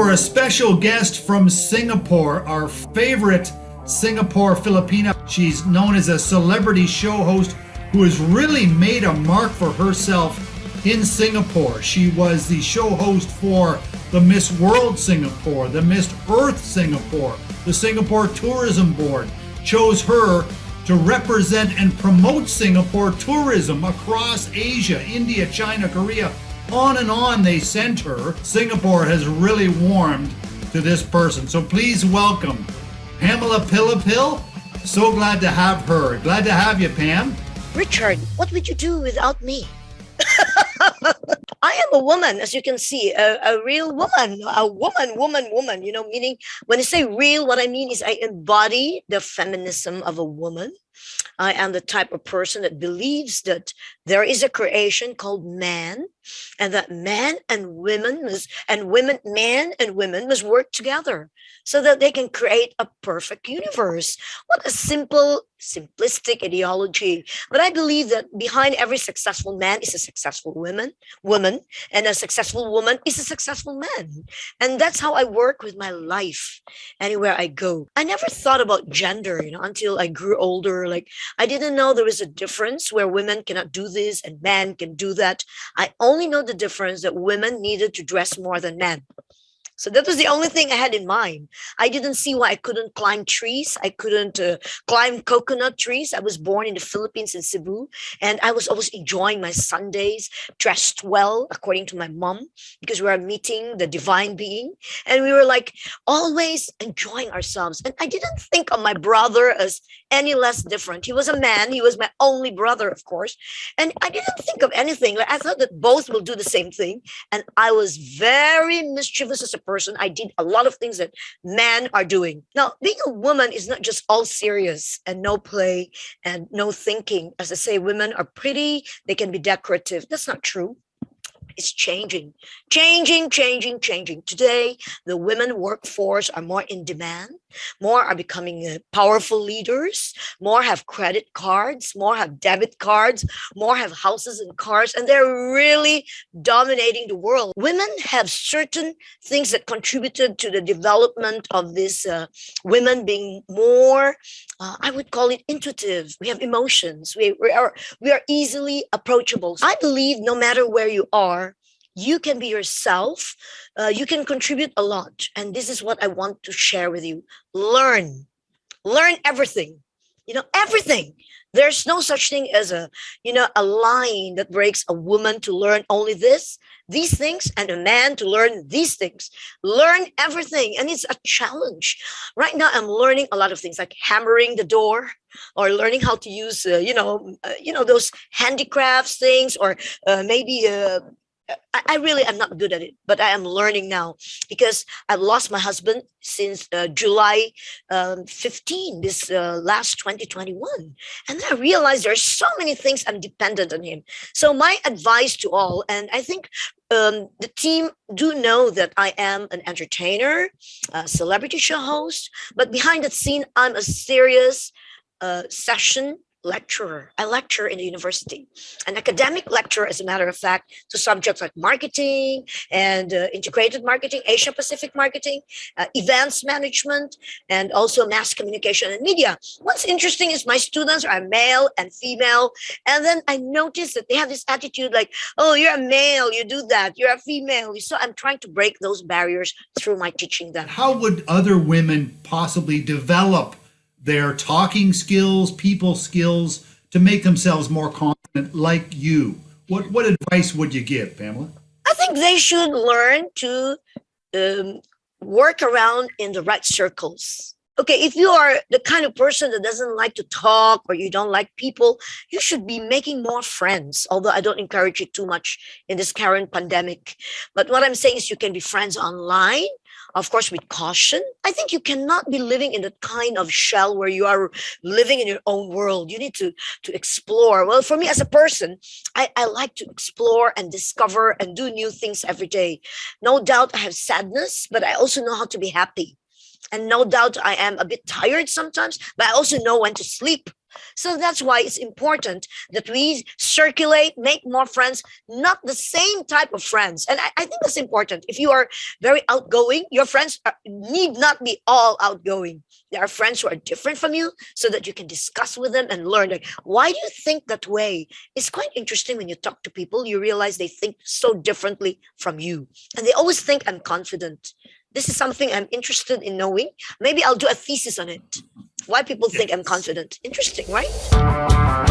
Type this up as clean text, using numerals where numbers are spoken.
for a special guest from Singapore, our favorite Singapore Filipina. She's known as a celebrity show host who has really made a mark for herself in Singapore. She was the show host for the Miss World Singapore, the Miss Earth Singapore. The Singapore Tourism Board chose her to represent and promote Singapore tourism across Asia, India, China, Korea. On and on they sent her. Singapore has really warmed to this person. So please welcome Pamela Pilapil. So glad to have her. Glad to have you, Pam. Richard, what would you do without me? I am a woman, as you can see, a real woman, woman, meaning when I say real, what I mean is I embody the feminism of a woman. I am the type of person that believes that there is a creation called man, and that man and women man and women must work together so that they can create a perfect universe. What a simplistic ideology. But I believe that behind every successful man is a successful woman, and a successful woman is a successful man. And that's how I work with my life anywhere I go. I never thought about gender, until I grew older. Like, I didn't know there was a difference where women cannot do this and men can do that. I only know the difference that women needed to dress more than men. So that was the only thing I had in mind. I didn't see why I couldn't climb trees. I couldn't climb coconut trees. I was born in the Philippines in Cebu, and I was always enjoying my Sundays, dressed well, according to my mom, because we were meeting the divine being. And we were like always enjoying ourselves. And I didn't think of my brother as any less different. He was a man. He was my only brother, of course. And I didn't think of anything. Like, I thought that both will do the same thing. And I was very mischievous as a person. I did a lot of things that men are doing. Now, being a woman is not just all serious and no play and no thinking. As I say, women are pretty. They can be decorative. That's not true. It's changing. Today, the women workforce are more in demand. More are becoming powerful leaders. More have credit cards. More have debit cards. More have houses and cars. And they're really dominating the world. Women have certain things that contributed to the development of this women being more, I would call it intuitive. We have emotions. We are easily approachable. I believe no matter where you are, you can be yourself. You can contribute a lot. And this is what I want to share with you. Learn everything, everything. There's no such thing as a line that breaks a woman to learn only these things, and a man to learn these things. Learn everything. And it's a challenge. Right now, I'm learning a lot of things like hammering the door, or learning how to use, those handicrafts things, or maybe I really am not good at it, but I am learning now because I've lost my husband since July 15, this last 2021. And then I realized there are so many things I'm dependent on him. So my advice to all, and I think the team do know that I am an entertainer, a celebrity show host, but behind the scene, I'm a serious session lecturer. I lecture in the university, an academic lecturer, as a matter of fact, to subjects like marketing and integrated marketing, Asia Pacific marketing, events management, and also mass communication and media. What's interesting is my students are male and female. And then I noticed that they have this attitude like, oh, you're a male, you do that. You're a female. So I'm trying to break those barriers through my teaching them. How would other women possibly develop their talking skills, people skills, to make themselves more confident like you? What advice would you give, Pamela? I think they should learn to work around in the right circles. Okay, if you are the kind of person that doesn't like to talk, or you don't like people, you should be making more friends. Although I don't encourage it too much in this current pandemic. But what I'm saying is you can be friends online, of course, with caution. I think you cannot be living in that kind of shell where you are living in your own world. You need to explore. Well, for me as a person, I like to explore and discover and do new things every day. No doubt I have sadness, but I also know how to be happy. And no doubt I am a bit tired sometimes, but I also know when to sleep. So that's why it's important that we circulate, make more friends, not the same type of friends. And I think that's important. If you are very outgoing, your friends need not be all outgoing. There are friends who are different from you so that you can discuss with them and learn, like, why do you think that way? It's quite interesting when you talk to people, you realize they think so differently from you. And they always think I'm confident. This is something I'm interested in knowing. Maybe I'll do a thesis on it. Why people think I'm Yes. confident. Interesting, right?